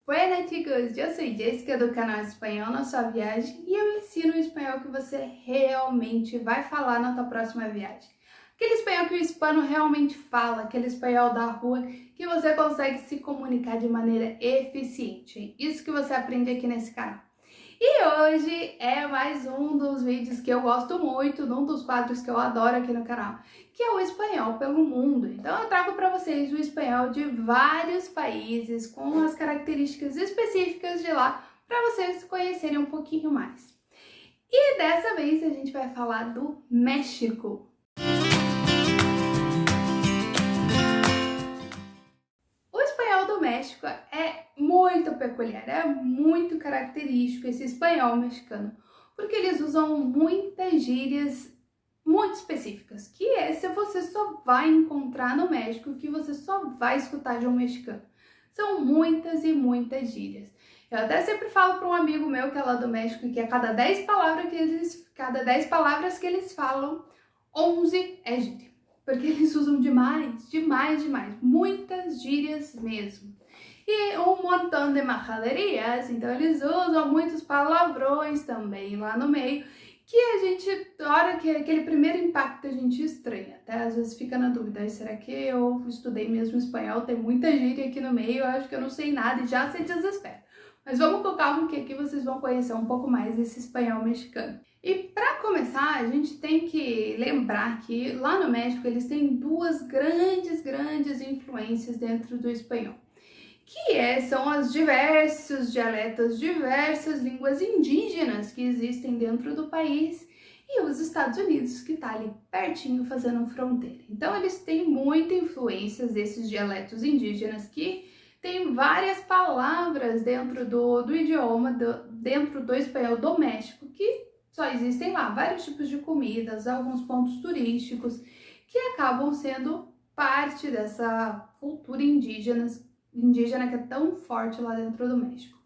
Buenas, chicos! Eu sou Jéssica do canal Espanhol na Sua Viagem e eu ensino o espanhol que você realmente vai falar na sua próxima viagem. Aquele espanhol que o hispano realmente fala, aquele espanhol da rua que você consegue se comunicar de maneira eficiente. Isso que você aprende aqui nesse canal. E hoje é mais um dos vídeos que eu gosto muito, um dos quadros que eu adoro aqui no canal, que é o espanhol pelo mundo. Então eu trago para vocês o espanhol de vários países, com as características específicas de lá, para vocês conhecerem um pouquinho mais. E dessa vez a gente vai falar do México. O espanhol do México é muito peculiar, é muito característico esse espanhol mexicano, porque eles usam muitas gírias muito específicas, que você só vai encontrar no México, que você só vai escutar de um mexicano. São muitas e muitas gírias. Eu até sempre falo para um amigo meu que é lá do México que a cada 10 palavras que eles falam, 11 é gíria. Porque eles usam demais, muitas gírias mesmo. E um montão de majaderias, então eles usam muitos palavrões também lá no meio, que a gente, na hora que aquele primeiro impacto a gente estranha, até às vezes fica na dúvida, será que eu estudei mesmo espanhol, tem muita gíria aqui no meio, eu acho que eu não sei nada e já se desespera. Mas vamos com calma que aqui vocês vão conhecer um pouco mais desse espanhol mexicano. E para começar, a gente tem que lembrar que lá no México eles têm duas grandes influências dentro do espanhol, que são os diversos dialetos, diversas línguas indígenas que existem dentro do país e os Estados Unidos, que está ali pertinho fazendo fronteira. Então eles têm muita influência desses dialetos indígenas que tem várias palavras dentro do idioma, dentro do espanhol do México, que só existem lá, vários tipos de comidas, alguns pontos turísticos, que acabam sendo parte dessa cultura indígena que é tão forte lá dentro do México.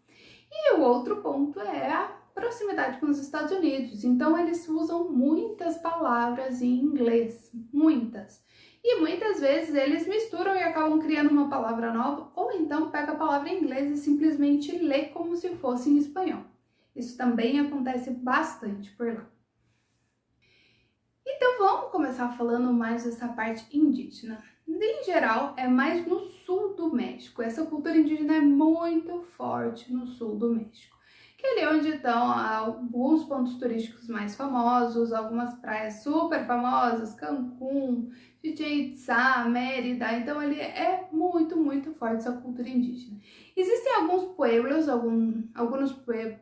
E o outro ponto é a proximidade com os Estados Unidos, então eles usam muitas palavras em inglês, muitas. E muitas vezes eles misturam e acabam criando uma palavra nova, ou então pega a palavra em inglês e simplesmente lê como se fosse em espanhol. Isso também acontece bastante por lá. Então vamos começar falando mais dessa parte indígena. Em geral, é mais no sul do México. Essa cultura indígena é muito forte no sul do México, que é ali onde estão alguns pontos turísticos mais famosos, algumas praias super famosas, Cancún, Chichén Itzá, Mérida. Então ali é muito forte essa cultura indígena. Existem alguns pueblos, alguns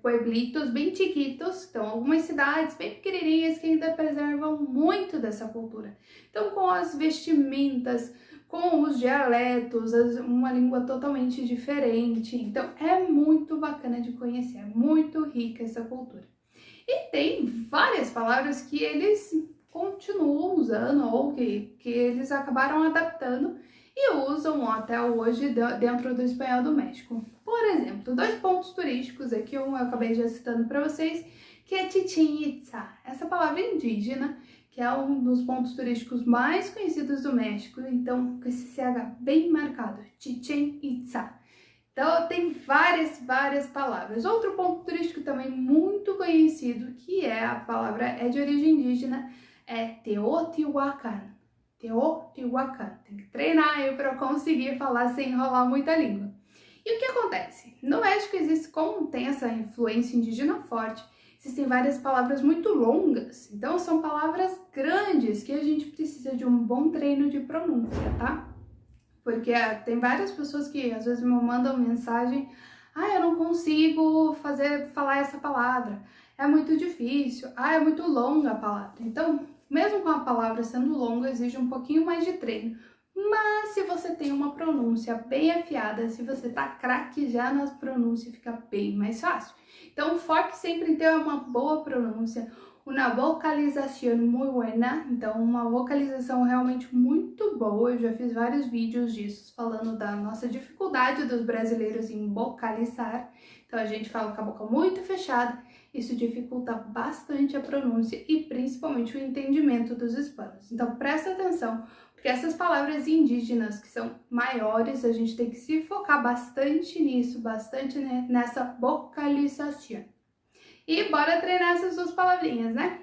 pueblitos bem chiquitos, então algumas cidades bem pequenininhas que ainda preservam muito dessa cultura. Então com as vestimentas, com os dialetos, uma língua totalmente diferente. Então é muito bacana de conhecer, é muito rica essa cultura. E tem várias palavras que eles continuam usando ou que eles acabaram adaptando e usam até hoje dentro do espanhol do México. Por exemplo, dois pontos turísticos aqui, um eu acabei já citando para vocês, que é Chichén Itzá. Essa palavra indígena, que é um dos pontos turísticos mais conhecidos do México, então com esse CH bem marcado, Chichén Itzá. Então tem várias palavras. Outro ponto turístico também muito conhecido, que a palavra é de origem indígena, é Teotihuacan. Teotihuacan. Tem que treinar aí para conseguir falar sem enrolar muita língua. E o que acontece? No México existe, como tem essa influência indígena forte, existem várias palavras muito longas. Então são palavras grandes que a gente precisa de um bom treino de pronúncia, tá? Porque tem várias pessoas que às vezes me mandam mensagem: eu não consigo falar essa palavra, é muito difícil, é muito longa a palavra. Então, mesmo com a palavra sendo longa, exige um pouquinho mais de treino. Mas se você tem uma pronúncia bem afiada, se você tá craque já nas pronúncias, fica bem mais fácil. Então, foque sempre em ter uma boa pronúncia, uma vocalização muito buena, então uma vocalização realmente muito boa. Eu já fiz vários vídeos disso, falando da nossa dificuldade dos brasileiros em vocalizar. Então a gente fala com a boca muito fechada, isso dificulta bastante a pronúncia e principalmente o entendimento dos hispanos. Então presta atenção, Porque essas palavras indígenas que são maiores, a gente tem que se focar bastante nisso, bastante nessa vocalização. E bora treinar essas duas palavrinhas, né?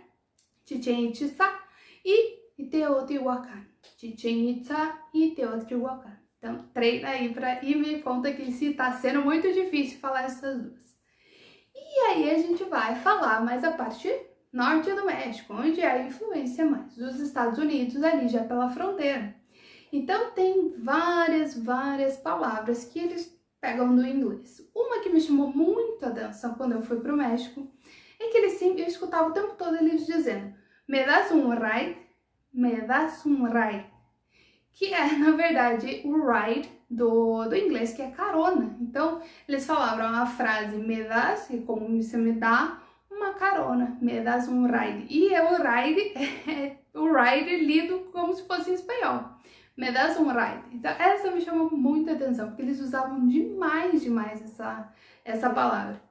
Chichén Itzá e Teotihuacan. Chichén Itzá e Teotihuacan. Então, treina aí e me conta aqui se tá sendo muito difícil falar essas duas. E aí a gente vai falar mais a parte norte do México, onde é a influência mais dos Estados Unidos, ali já pela fronteira. Então, tem várias palavras que eles pegam do inglês. Uma que me chamou muito a atenção quando eu fui para o México é que eu escutava o tempo todo eles dizendo me das um ride, me das um ride, que é, na verdade, o ride do inglês, que é carona. Então, eles falavam a frase me das, que como você me dá uma carona, me das um ride. E o ride é o ride lido como se fosse em espanhol. Me das um ride. Então, essa me chamou muita atenção, porque eles usavam demais essa palavra.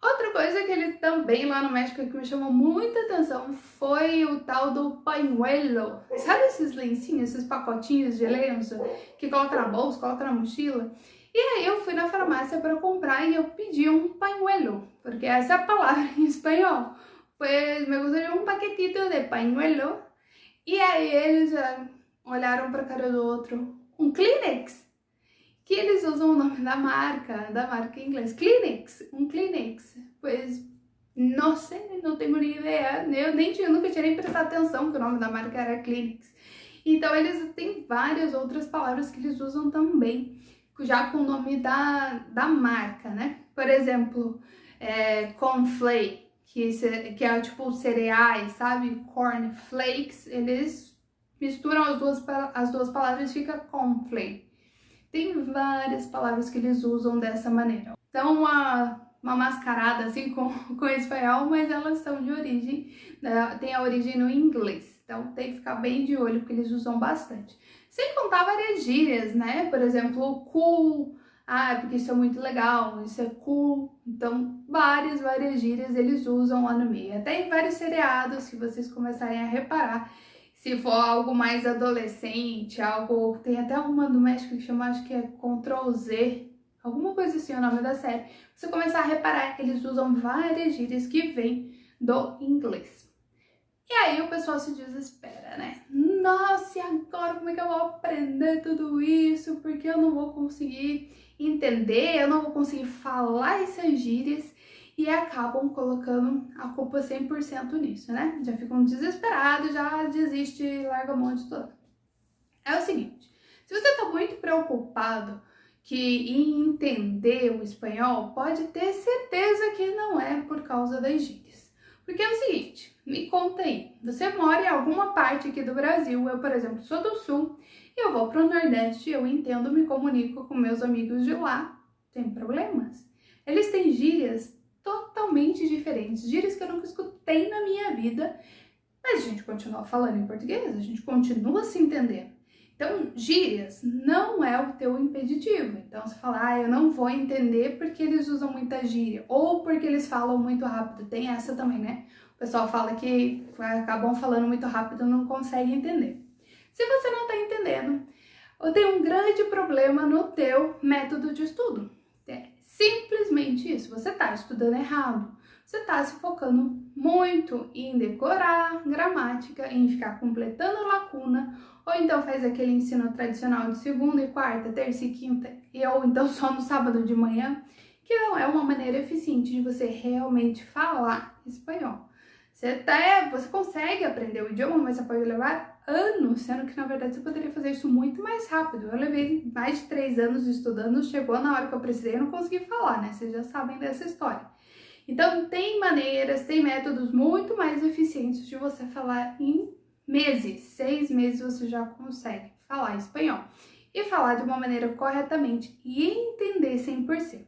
Outra coisa que ele também lá no México que me chamou muita atenção foi o tal do pañuelo. Sabe esses lencinhos, esses pacotinhos de lenço que coloca na bolsa, coloca na mochila? E aí eu fui na farmácia para comprar e eu pedi um pañuelo, porque essa é a palavra em espanhol. Pues me gustaría um paquetito de pañuelo. E aí eles olharam para a cara do outro, um Kleenex. Que eles usam o nome da marca em inglês, Kleenex, um Kleenex. Pois, não sei, não tenho nem ideia, eu nunca tinha nem prestado atenção que o nome da marca era Kleenex. Então, eles têm várias outras palavras que eles usam também, já com o nome da marca, né? Por exemplo, cornflake, que é tipo cereais, sabe? Cornflakes, eles misturam as duas palavras e fica cornflake. Tem várias palavras que eles usam dessa maneira. Então, uma mascarada assim com espanhol, mas elas são de origem, né, tem a origem no inglês. Então, tem que ficar bem de olho, porque eles usam bastante. Sem contar várias gírias, né? Por exemplo, cool. Porque isso é muito legal, isso é cool. Então, várias gírias eles usam lá no meio. Até em vários seriados, se vocês começarem a reparar. Se for algo mais adolescente, algo... Tem até uma do México que chama, acho que é Ctrl Z, alguma coisa assim, o nome da série. Você começar a reparar, eles usam várias gírias que vêm do inglês. E aí o pessoal se desespera, né? Nossa, e agora como é que eu vou aprender tudo isso? Porque eu não vou conseguir entender, eu não vou conseguir falar essas gírias. E acabam colocando a culpa 100% nisso, né? Já ficam desesperados, já desiste e larga a mão de tudo. É o seguinte, se você está muito preocupado em entender o espanhol, pode ter certeza que não é por causa das gírias. Porque é o seguinte, me conta aí, você mora em alguma parte aqui do Brasil, eu, por exemplo, sou do Sul, e eu vou para o Nordeste, eu entendo, me comunico com meus amigos de lá, sem problemas. Eles têm gírias totalmente diferentes, gírias que eu nunca escutei na minha vida, mas a gente continua falando em português, a gente continua se entendendo. Então, gírias não é o teu impeditivo. Então, você fala, eu não vou entender porque eles usam muita gíria, ou porque eles falam muito rápido. Tem essa também, né? O pessoal fala que acabam falando muito rápido e não consegue entender. Se você não está entendendo, eu tenho um grande problema no teu método de estudo. Simplesmente isso, você está estudando errado, você está se focando muito em decorar gramática, em ficar completando lacuna, ou então faz aquele ensino tradicional de segunda e quarta, terça e quinta, ou então só no sábado de manhã, que não é uma maneira eficiente de você realmente falar espanhol. Você consegue aprender o idioma, mas você pode levar anos, sendo que na verdade você poderia fazer isso muito mais rápido. Eu levei mais de 3 anos estudando, chegou na hora que eu precisei e não consegui falar, né? Vocês já sabem dessa história. Então tem maneiras, tem métodos muito mais eficientes de você falar em meses. 6 meses você já consegue falar espanhol. E falar de uma maneira corretamente e entender 100%.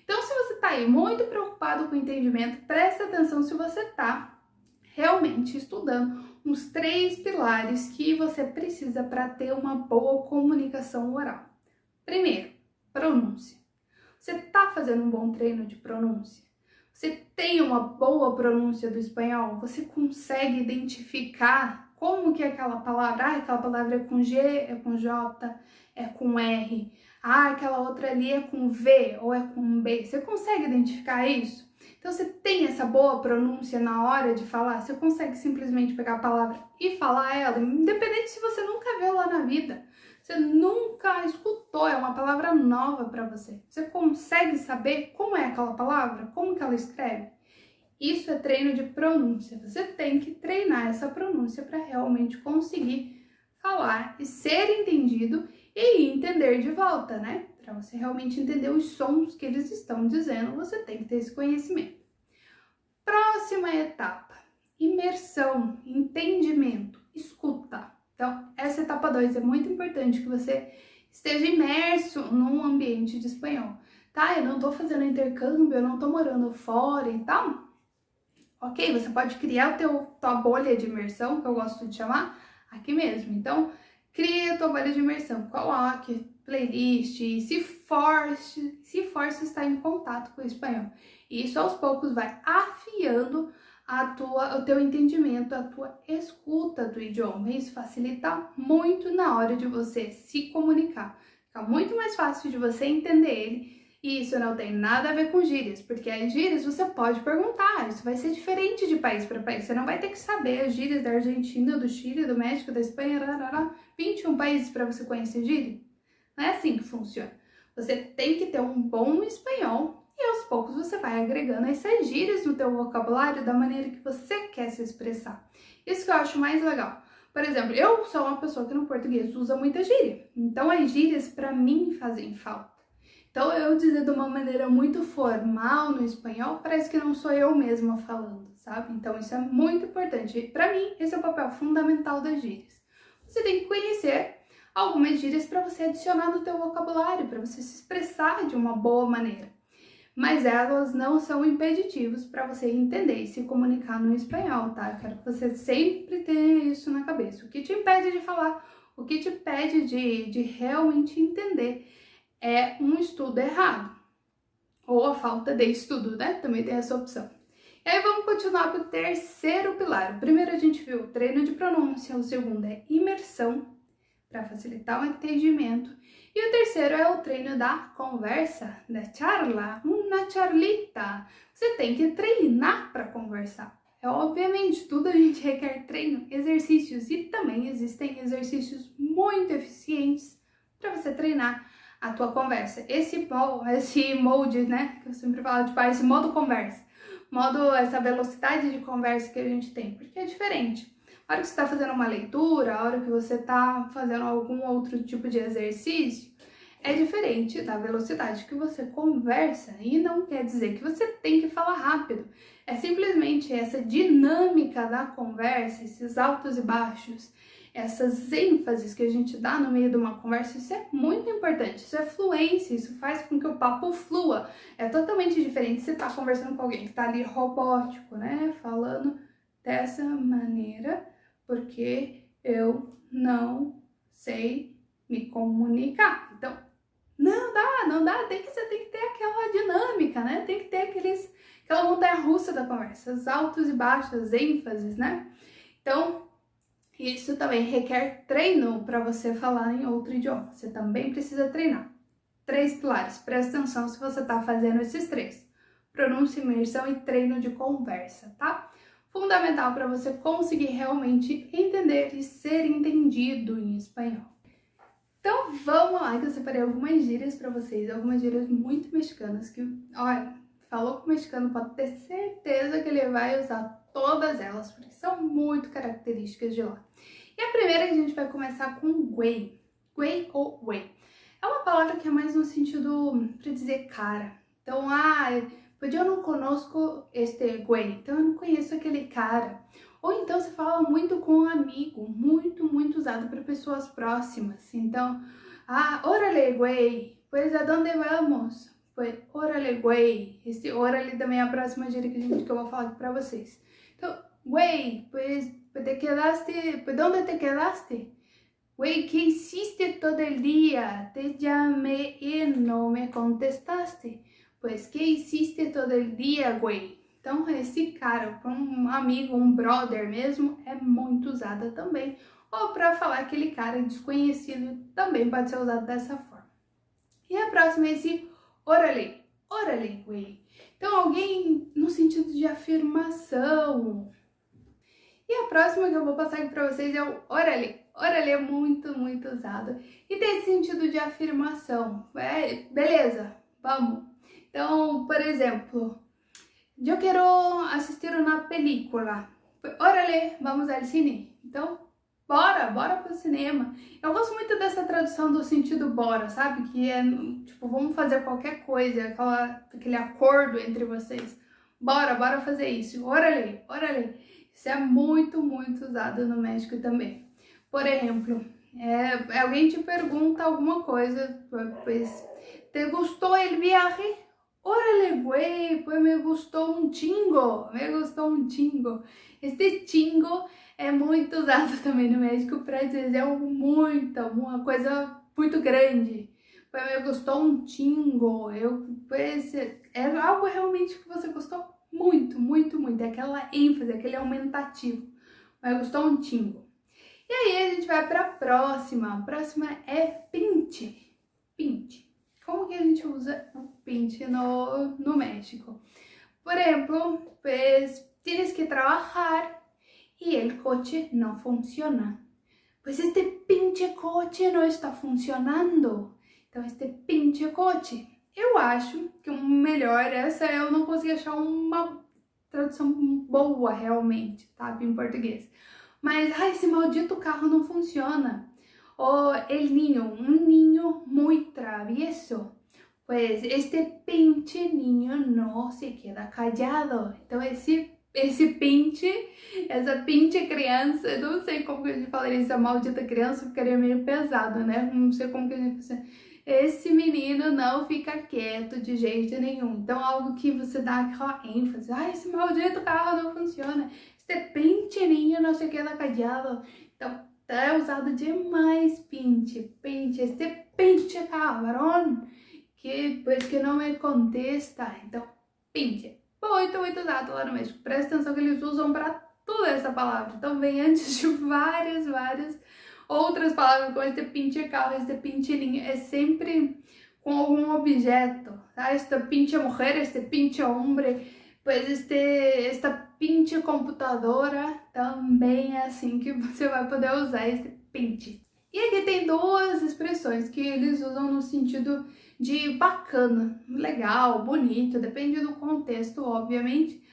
Então se você está aí muito preocupado com o entendimento, presta atenção se você está realmente estudando os 3 pilares que você precisa para ter uma boa comunicação oral. Primeiro, pronúncia. Você está fazendo um bom treino de pronúncia? Você tem uma boa pronúncia do espanhol? Você consegue identificar como que é aquela palavra, aquela palavra é com G, é com J, é com R, aquela outra ali é com V ou é com B. Você consegue identificar isso? Então, você tem essa boa pronúncia na hora de falar? Você consegue simplesmente pegar a palavra e falar ela, independente se você nunca viu lá na vida, você nunca escutou, é uma palavra nova para você. Você consegue saber como é aquela palavra, como que ela escreve? Isso é treino de pronúncia. Você tem que treinar essa pronúncia para realmente conseguir falar e ser entendido e entender de volta, né? Para você realmente entender os sons que eles estão dizendo, você tem que ter esse conhecimento. Próxima etapa: imersão, entendimento, escuta. Então, essa etapa 2 é muito importante que você esteja imerso num ambiente de espanhol, tá? Eu não tô fazendo intercâmbio, eu não tô morando fora e tal. Ok, você pode criar tua bolha de imersão, que eu gosto de chamar, aqui mesmo. Então, cria a tua bolha de imersão, coloque playlist, se force estar em contato com o espanhol. E isso aos poucos vai afiando o teu entendimento, a tua escuta do idioma. Isso facilita muito na hora de você se comunicar. Fica muito mais fácil de você entender ele. E isso não tem nada a ver com gírias, porque as gírias você pode perguntar, isso vai ser diferente de país para país. Você não vai ter que saber as gírias da Argentina, do Chile, do México, da Espanha, 21 países para você conhecer gíria. Não é assim que funciona. Você tem que ter um bom espanhol e aos poucos você vai agregando essas gírias no teu vocabulário da maneira que você quer se expressar. Isso que eu acho mais legal. Por exemplo, eu sou uma pessoa que no português usa muita gíria, então as gírias para mim fazem falta. Então, eu dizer de uma maneira muito formal no espanhol, parece que não sou eu mesma falando, sabe? Então, isso é muito importante. Para mim, esse é o papel fundamental das gírias. Você tem que conhecer algumas gírias para você adicionar no teu vocabulário, para você se expressar de uma boa maneira. Mas elas não são impeditivos para você entender e se comunicar no espanhol, tá? Eu quero que você sempre tenha isso na cabeça. O que te impede de falar, o que te impede de realmente entender é um estudo errado, ou a falta de estudo, né? Também tem essa opção. E aí vamos continuar para o terceiro pilar. O primeiro a gente viu o treino de pronúncia, o segundo é imersão, para facilitar o entendimento, e o terceiro é o treino da conversa, da charla, uma charlita. Você tem que treinar para conversar. Obviamente, tudo a gente requer treino, exercícios, e também existem exercícios muito eficientes para você treinar a tua conversa. Esse molde, né, que eu sempre falo, tipo, esse modo conversa, essa velocidade de conversa que a gente tem, porque é diferente. A hora que você está fazendo uma leitura, a hora que você está fazendo algum outro tipo de exercício, é diferente da velocidade que você conversa, e não quer dizer que você tem que falar rápido. É simplesmente essa dinâmica da conversa, esses altos e baixos, essas ênfases que a gente dá no meio de uma conversa, isso é muito importante, isso é fluência, isso faz com que o papo flua. É totalmente diferente se tá conversando com alguém que tá ali robótico, né, falando dessa maneira, porque eu não sei me comunicar. Então, não dá, você tem que ter aquela dinâmica, né, tem que ter aquela montanha-russa da conversa, os altos e baixos, as ênfases, né. Então, isso também requer treino para você falar em outro idioma. Você também precisa treinar. 3 pilares. Presta atenção se você está fazendo esses 3. Pronúncia, imersão e treino de conversa, tá? Fundamental para você conseguir realmente entender e ser entendido em espanhol. Então vamos lá, que eu separei algumas gírias para vocês. Algumas gírias muito mexicanas que, olha, falou com o mexicano, pode ter certeza que ele vai usar todas elas, porque são muito características de lá. E a primeira que a gente vai começar com güey. Güey ou güey. É uma palavra que é mais no sentido para dizer cara. Então, pues eu não conosco este güey. Então, eu não conheço aquele cara. Ou então, você fala muito com um amigo. Muito usado para pessoas próximas. Então, órale, güey. Pues, ¿a dónde vamos? Pues, órale, güey. Esse órale também é a próxima gíria que eu vou falar aqui para vocês. Então, güey, pues te quedaste, pues ¿dónde te quedaste? Güey, ¿qué hiciste todo el día? Te llamé y no me contestaste. Pues, ¿qué hiciste todo el día, güey? Então, esse cara, para um amigo, um brother mesmo, é muito usada também. Ou para falar aquele cara desconhecido, também pode ser usado dessa forma. E a próxima é esse órale, órale, güey. Então, alguém no sentido de afirmação. E a próxima que eu vou passar aqui para vocês é o órale. Órale é muito, muito usado. E tem esse sentido de afirmação. É, beleza, vamos. Então, por exemplo, eu quero assistir uma película. Órale, vamos ao cine. Então, bora pro cinema. Eu gosto muito dessa tradução do sentido bora, sabe? Que é, tipo, vamos fazer qualquer coisa, aquele acordo entre vocês. Bora fazer isso. Órale, órale. Isso é muito, muito usado no México também. Por exemplo, alguém te pergunta alguma coisa, pues, ¿te gustó el viaje? Órale, güey, pues me gustou um chingo, me gustou um chingo. Este chingo é muito usado também no México para dizer uma coisa muito grande. Pues me gostou um chingo, pues, é algo realmente que você gostou muito, muito, muito. É aquela ênfase, aquele aumentativo. Me gostou um chingo. E aí a gente vai para a próxima. A próxima é pinte. Pinte. Como que a gente usa o pinte no México? Por exemplo, pues tienes que trabajar y el coche no funciona. Pues este pinche coche não está funcionando. Então, este pinche coche. Eu acho que o melhor, essa eu não consegui achar uma tradução boa realmente, tá? Em português. Mas, esse maldito carro não funciona. O el niño, un niño muy travieso. Pues este pinche niño no se queda callado. Então, esse pinche, essa pinche criança, eu não sei como que a gente falaria essa maldita criança, ficaria meio pesado, né? Não sei como que a gente... Esse menino não fica quieto de jeito nenhum. Então, algo que você dá aquela ênfase. Esse maldito carro não funciona. Este pinche niño não se queda callado. Então, é usado demais pinche. Este pinche cabrón que não me contesta. Então, pinche. Muito, muito usado lá no México. Presta atenção que eles usam para toda essa palavra. Então, vem antes de várias outras palavras, como este pinche carro, este pinche niño. É sempre com algum objeto. Tá? Esta pinche mulher, este pinche homem. Pois esta pinche computadora também é assim que você vai poder usar este pinche. E aqui tem duas expressões que eles usam no sentido de bacana, legal, bonito, depende do contexto, obviamente,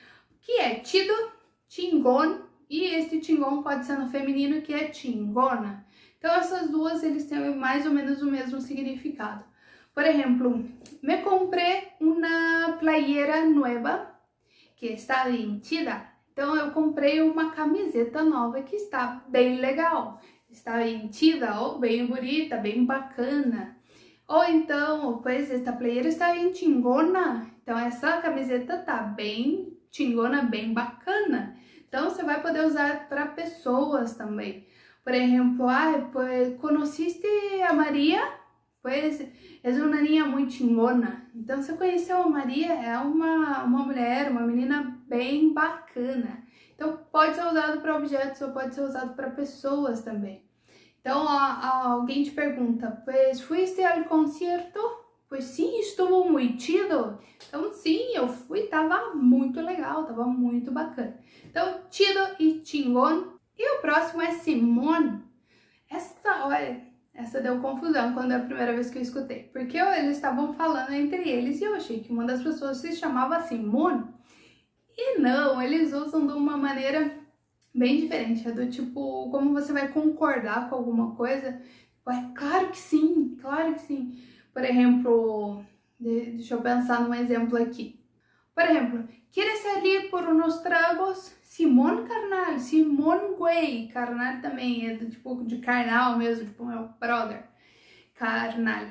que é chido, chingón, e este chingón pode ser no feminino, que é chingona. Então essas duas, eles têm mais ou menos o mesmo significado. Por exemplo, me comprei uma playera nueva, que está bem chida. Então eu comprei uma camiseta nova que está bem legal. Está bem chida, ou bem bonita, bem bacana. Ou então, pois esta playera está bem chingona. Então essa camiseta tá bem chingona, bem bacana. Então você vai poder usar para pessoas também. Por exemplo, pues, conheciste a Maria? Pues é uma niña muito chingona. Então, você conheceu a Maria, é uma mulher, uma menina bem bacana. Então, pode ser usado para objetos ou pode ser usado para pessoas também. Então, alguém te pergunta, pues, fuiste al concierto? Pues sim, estuvo muito chido. Então, sim, eu fui, tava muito legal, tava muito bacana. Então, chido e chingón. E o próximo é Simone. Essa deu confusão quando é a primeira vez que eu escutei. Porque eles estavam falando entre eles e eu achei que uma das pessoas se chamava Simone. E não, eles usam de uma maneira bem diferente. É do tipo, como você vai concordar com alguma coisa. Claro que sim, claro que sim. Por exemplo, deixa eu pensar num exemplo aqui. Por exemplo, ¿quieres salir por unos tragos? Simón, carnal. Simón, güey. Carnal também é do tipo de carnal mesmo, tipo meu brother. Carnal.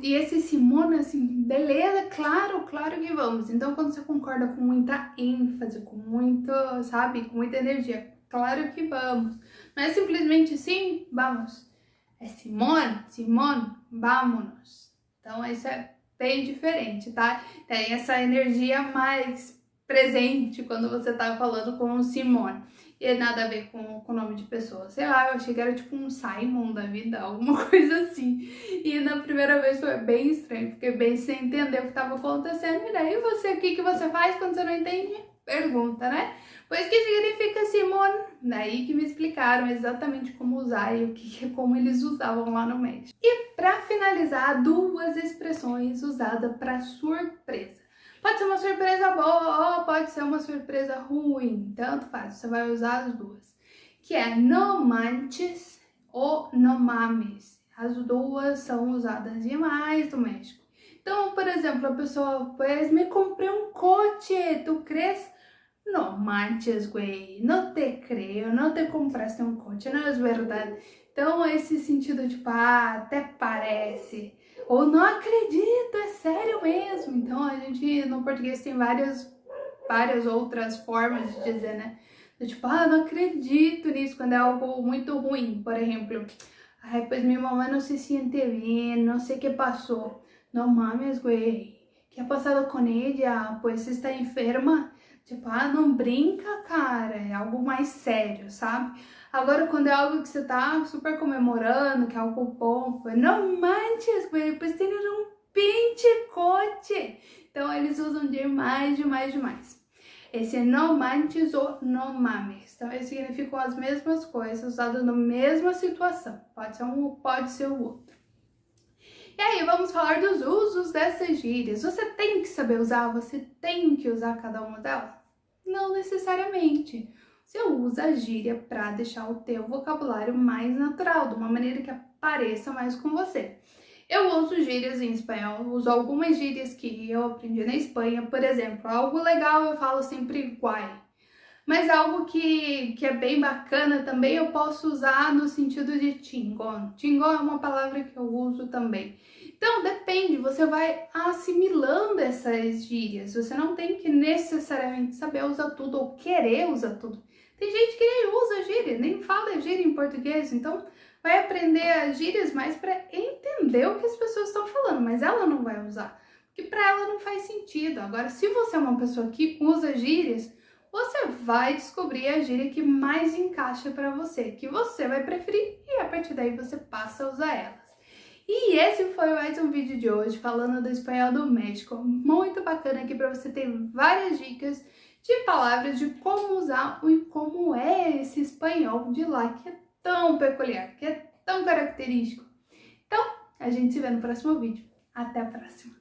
E esse Simón, assim, beleza, claro que vamos. Então, quando você concorda com muita ênfase, com muito, sabe, com muita energia, claro que vamos. Não é simplesmente sim, vamos. É Simón, vámonos. Então, isso é bem diferente, tá? Tem essa energia mais presente quando você tá falando com o Simone. E é nada a ver com o nome de pessoa. Sei lá, eu achei que era tipo um Simon da vida, alguma coisa assim. E na primeira vez foi bem estranho, fiquei bem sem entender o que estava acontecendo. E daí você, o que que você faz quando você não entende? Pergunta, né? Pois que significa Simone? Daí que me explicaram exatamente como usar e como eles usavam lá no México. E para finalizar, duas expressões usadas para surpresa. Pode ser uma surpresa boa ou pode ser uma surpresa ruim, tanto faz, você vai usar as duas. Que é no manches ou no mames. As duas são usadas demais no México. Então, por exemplo, a pessoa, pues me comprei um coche, ¿tu crees? No manches, güey, no te creo, no te compraste um coche, não é verdade. Então, esse sentido tipo, até parece, ou não acredito, é sério mesmo. Então, a gente no português tem várias outras formas de dizer, né? Tipo, não acredito nisso, quando é algo muito ruim. Por exemplo, ai, pues mi mamá no se siente bien, no sé qué pasó. No mames, güey, ¿qué ha pasado con ella? Pues está enferma. Tipo, não brinca, cara, é algo mais sério, sabe? Agora, quando é algo que você tá super comemorando, que é algo bom, não manches, güey, pues tienes um pinche coche. Então, eles usam demais, demais, demais. Esse não manches ou não mames. Então, eles significam as mesmas coisas, usadas na mesma situação. Pode ser um, pode ser o outro. E aí, vamos falar dos usos dessas gírias. Você tem que saber usar? Você tem que usar cada uma delas? Não necessariamente. Você usa a gíria para deixar o teu vocabulário mais natural, de uma maneira que apareça mais com você. Eu uso gírias em espanhol, uso algumas gírias que eu aprendi na Espanha. Por exemplo, algo legal eu falo sempre guai. Mas algo que é bem bacana também eu posso usar no sentido de chingon. Chingon é uma palavra que eu uso também. Então, depende, você vai assimilando essas gírias. Você não tem que necessariamente saber usar tudo ou querer usar tudo. Tem gente que nem usa gíria, nem fala gíria em português. Então, vai aprender as gírias mais para entender o que as pessoas estão falando, mas ela não vai usar, porque para ela não faz sentido. Agora, se você é uma pessoa que usa gírias, você vai descobrir a gíria que mais encaixa para você, que você vai preferir, e a partir daí você passa a usar elas. E esse foi mais um vídeo de hoje falando do espanhol do México. Muito bacana aqui para você ter várias dicas de palavras de como usar e como é esse espanhol de lá, que é tão peculiar, que é tão característico. Então, a gente se vê no próximo vídeo. Até a próxima!